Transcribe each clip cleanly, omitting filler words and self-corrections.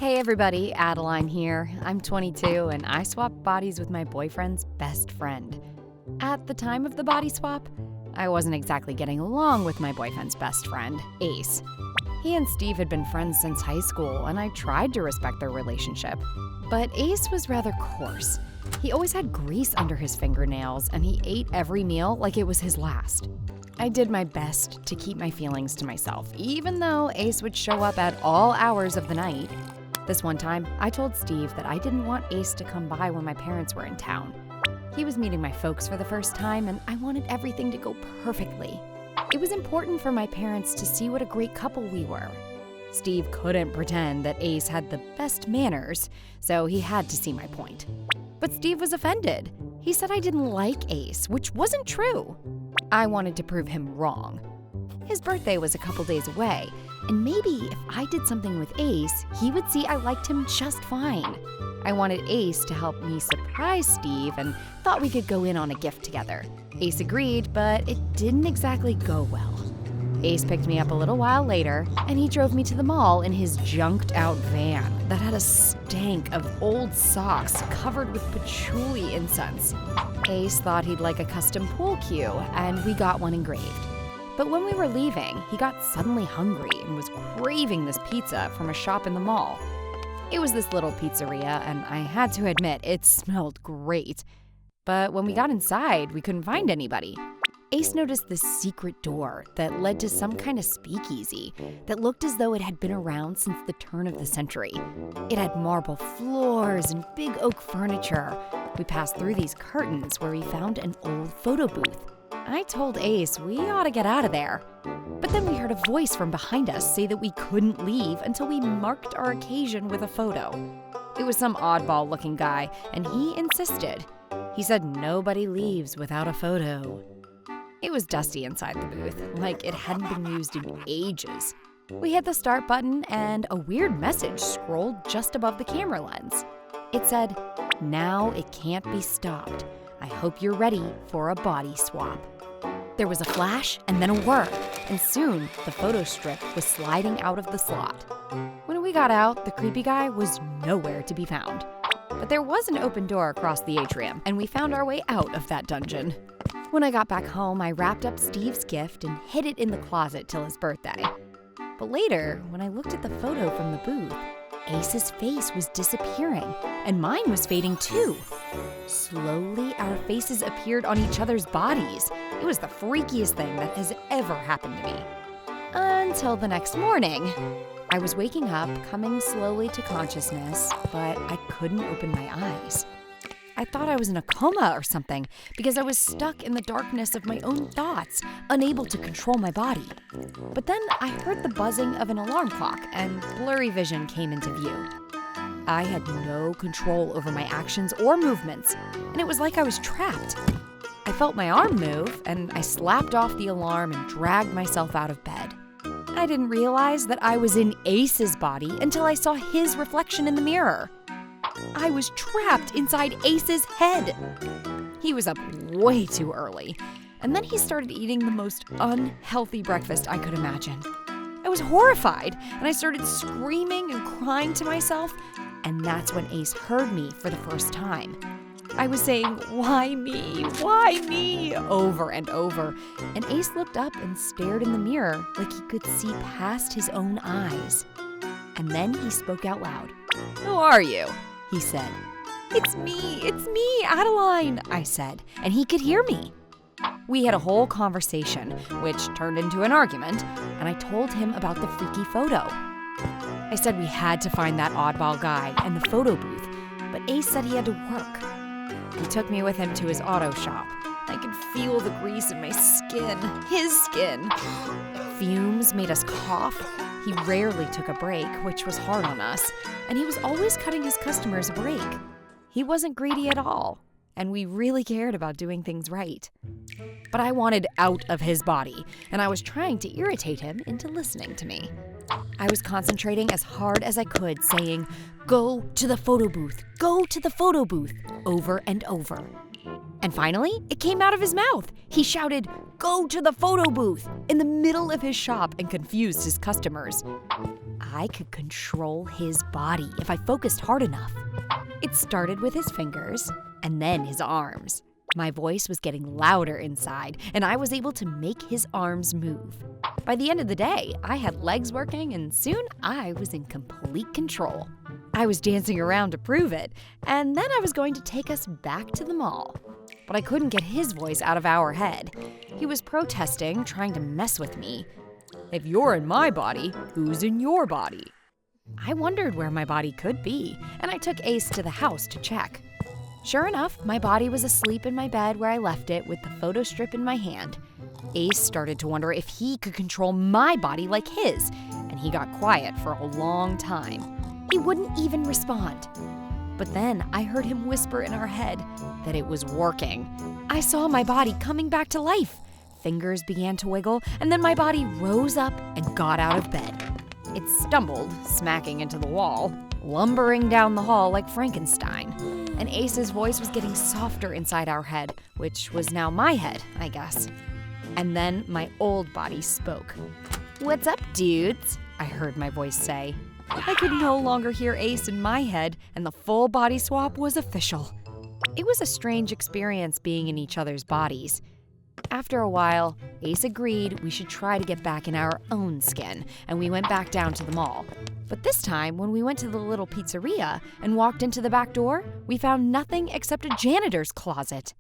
Hey everybody, Adeline here. I'm 22 and I swapped bodies with my boyfriend's best friend. At the time of the body swap, I wasn't exactly getting along with my boyfriend's best friend, Ace. He and Steve had been friends since high school and I tried to respect their relationship. But Ace was rather coarse. He always had grease under his fingernails and he ate every meal like it was his last. I did my best to keep my feelings to myself, even though Ace would show up at all hours of the night. This one time, I told Steve that I didn't want Ace to come by when my parents were in town. He was meeting my folks for the first time, and I wanted everything to go perfectly. It was important for my parents to see what a great couple we were. Steve couldn't pretend that Ace had the best manners, so he had to see my point. But Steve was offended. He said I didn't like Ace, which wasn't true. I wanted to prove him wrong. His birthday was a couple days away, and maybe if I did something with Ace, he would see I liked him just fine. I wanted Ace to help me surprise Steve and thought we could go in on a gift together. Ace agreed, but it didn't exactly go well. Ace picked me up a little while later, and he drove me to the mall in his junked-out van that had a stank of old socks covered with patchouli incense. Ace thought he'd like a custom pool cue, and we got one engraved. But when we were leaving, he got suddenly hungry and was craving this pizza from a shop in the mall. It was this little pizzeria, and I had to admit, it smelled great. But when we got inside, we couldn't find anybody. Ace noticed this secret door that led to some kind of speakeasy that looked as though it had been around since the turn of the century. It had marble floors and big oak furniture. We passed through these curtains where we found an old photo booth. I told Ace we ought to get out of there. But then we heard a voice from behind us say that we couldn't leave until we marked our occasion with a photo. It was some oddball-looking guy, and he insisted. He said nobody leaves without a photo. It was dusty inside the booth, like it hadn't been used in ages. We hit the start button, and a weird message scrolled just above the camera lens. It said, "Now it can't be stopped. I hope you're ready for a body swap." There was a flash and then a whir, and soon the photo strip was sliding out of the slot. When we got out, the creepy guy was nowhere to be found. But there was an open door across the atrium, and we found our way out of that dungeon. When I got back home, I wrapped up Steve's gift and hid it in the closet till his birthday. But later, when I looked at the photo from the booth, Ace's face was disappearing, and mine was fading too. Slowly, our faces appeared on each other's bodies. It was the freakiest thing that has ever happened to me. Until the next morning. I was waking up, coming slowly to consciousness, but I couldn't open my eyes. I thought I was in a coma or something because I was stuck in the darkness of my own thoughts, unable to control my body. But then I heard the buzzing of an alarm clock and blurry vision came into view. I had no control over my actions or movements, and it was like I was trapped. I felt my arm move, and I slapped off the alarm and dragged myself out of bed. I didn't realize that I was in Ace's body until I saw his reflection in the mirror. I was trapped inside Ace's head. He was up way too early, and then he started eating the most unhealthy breakfast I could imagine. I was horrified, and I started screaming and crying to myself, and that's when Ace heard me for the first time. I was saying, "Why me? Why me?" over and over, and Ace looked up and stared in the mirror like he could see past his own eyes. And then he spoke out loud. "Who are you?" he said. It's me, Adeline," I said, and he could hear me. We had a whole conversation, which turned into an argument, and I told him about the freaky photo. I said we had to find that oddball guy and the photo booth, but Ace said he had to work. He took me with him to his auto shop. I could feel the grease in my skin, his skin. Fumes made us cough. He rarely took a break, which was hard on us, and he was always cutting his customers a break. He wasn't greedy at all, and we really cared about doing things right. But I wanted out of his body, and I was trying to irritate him into listening to me. I was concentrating as hard as I could, saying, "Go to the photo booth, go to the photo booth," over and over. And finally, it came out of his mouth. He shouted, "Go to the photo booth," in the middle of his shop and confused his customers. I could control his body if I focused hard enough. It started with his fingers and then his arms. My voice was getting louder inside, and I was able to make his arms move. By the end of the day, I had legs working, and soon I was in complete control. I was dancing around to prove it, and then I was going to take us back to the mall. But I couldn't get his voice out of our head. He was protesting, trying to mess with me. If you're in my body, who's in your body? I wondered where my body could be, and I took Ace to the house to check. Sure enough, my body was asleep in my bed where I left it with the photo strip in my hand. Ace started to wonder if he could control my body like his, and he got quiet for a long time. He wouldn't even respond. But then I heard him whisper in our head that it was working. I saw my body coming back to life. Fingers began to wiggle, and then my body rose up and got out of bed. It stumbled, smacking into the wall, lumbering down the hall like Frankenstein. And Ace's voice was getting softer inside our head, which was now my head, I guess. And then my old body spoke. "What's up, dudes?" I heard my voice say. I could no longer hear Ace in my head, and the full body swap was official. It was a strange experience being in each other's bodies. After a while, Ace agreed we should try to get back in our own skin, and we went back down to the mall. But this time, when we went to the little pizzeria and walked into the back door, we found nothing except a janitor's closet.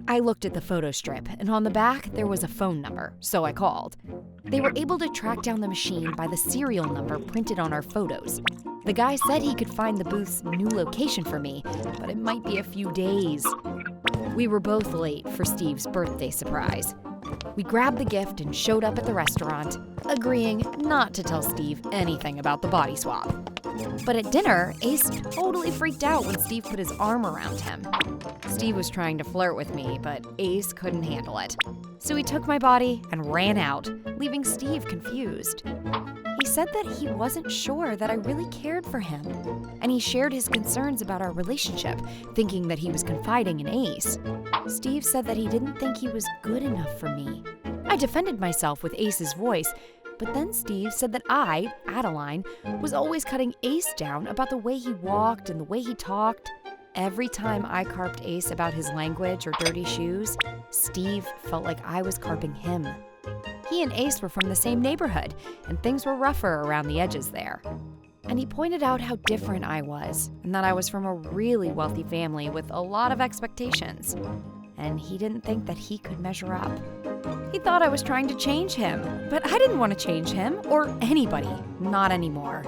I looked at the photo strip, and on the back there was a phone number, so I called. They were able to track down the machine by the serial number printed on our photos. The guy said he could find the booth's new location for me, but it might be a few days. We were both late for Steve's birthday surprise. We grabbed the gift and showed up at the restaurant, agreeing not to tell Steve anything about the body swap. But at dinner, Ace totally freaked out when Steve put his arm around him. Steve was trying to flirt with me, but Ace couldn't handle it. So he took my body and ran out, leaving Steve confused. He said that he wasn't sure that I really cared for him, and he shared his concerns about our relationship, thinking that he was confiding in Ace. Steve said that he didn't think he was good enough for me. I defended myself with Ace's voice, but then Steve said that I, Adeline, was always cutting Ace down about the way he walked and the way he talked. Every time I carped Ace about his language or dirty shoes, Steve felt like I was carping him. He and Ace were from the same neighborhood, and things were rougher around the edges there. And he pointed out how different I was, and that I was from a really wealthy family with a lot of expectations. And he didn't think that he could measure up. He thought I was trying to change him, but I didn't want to change him or anybody, not anymore.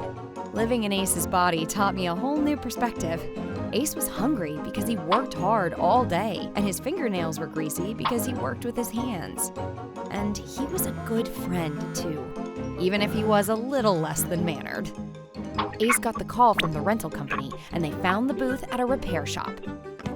Living in Ace's body taught me a whole new perspective. Ace was hungry because he worked hard all day, and his fingernails were greasy because he worked with his hands. And he was a good friend, too, even if he was a little less than mannered. Ace got the call from the rental company, and they found the booth at a repair shop.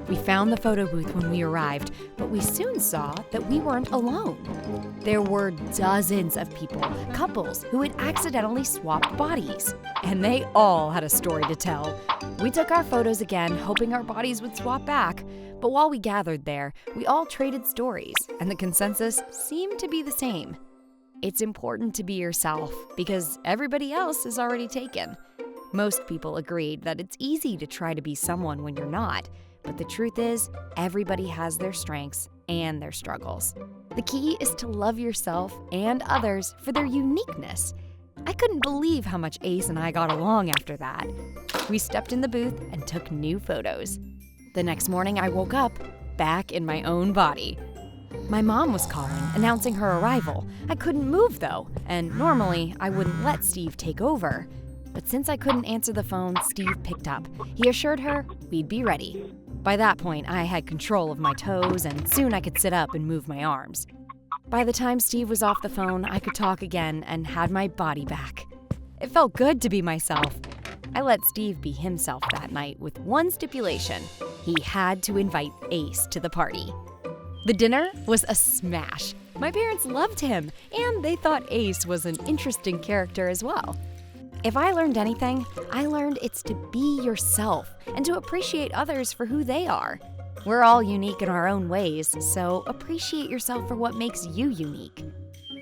We found the photo booth when we arrived, but we soon saw that we weren't alone. There were dozens of people, couples, who had accidentally swapped bodies. And they all had a story to tell. We took our photos again, hoping our bodies would swap back. But while we gathered there, we all traded stories, and the consensus seemed to be the same. It's important to be yourself, because everybody else is already taken. Most people agreed that it's easy to try to be someone when you're not. But the truth is, everybody has their strengths and their struggles. The key is to love yourself and others for their uniqueness. I couldn't believe how much Ace and I got along after that. We stepped in the booth and took new photos. The next morning, I woke up back in my own body. My mom was calling, announcing her arrival. I couldn't move, though, and normally I wouldn't let Steve take over. But since I couldn't answer the phone, Steve picked up. He assured her we'd be ready. By that point, I had control of my toes, and soon I could sit up and move my arms. By the time Steve was off the phone, I could talk again and had my body back. It felt good to be myself. I let Steve be himself that night with one stipulation. He had to invite Ace to the party. The dinner was a smash. My parents loved him, and they thought Ace was an interesting character as well. If I learned anything, I learned it's to be yourself and to appreciate others for who they are. We're all unique in our own ways, so appreciate yourself for what makes you unique.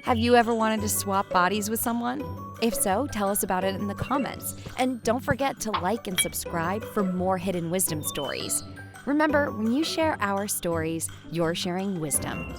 Have you ever wanted to swap bodies with someone? If so, tell us about it in the comments. And don't forget to like and subscribe for more hidden wisdom stories. Remember, when you share our stories, you're sharing wisdom.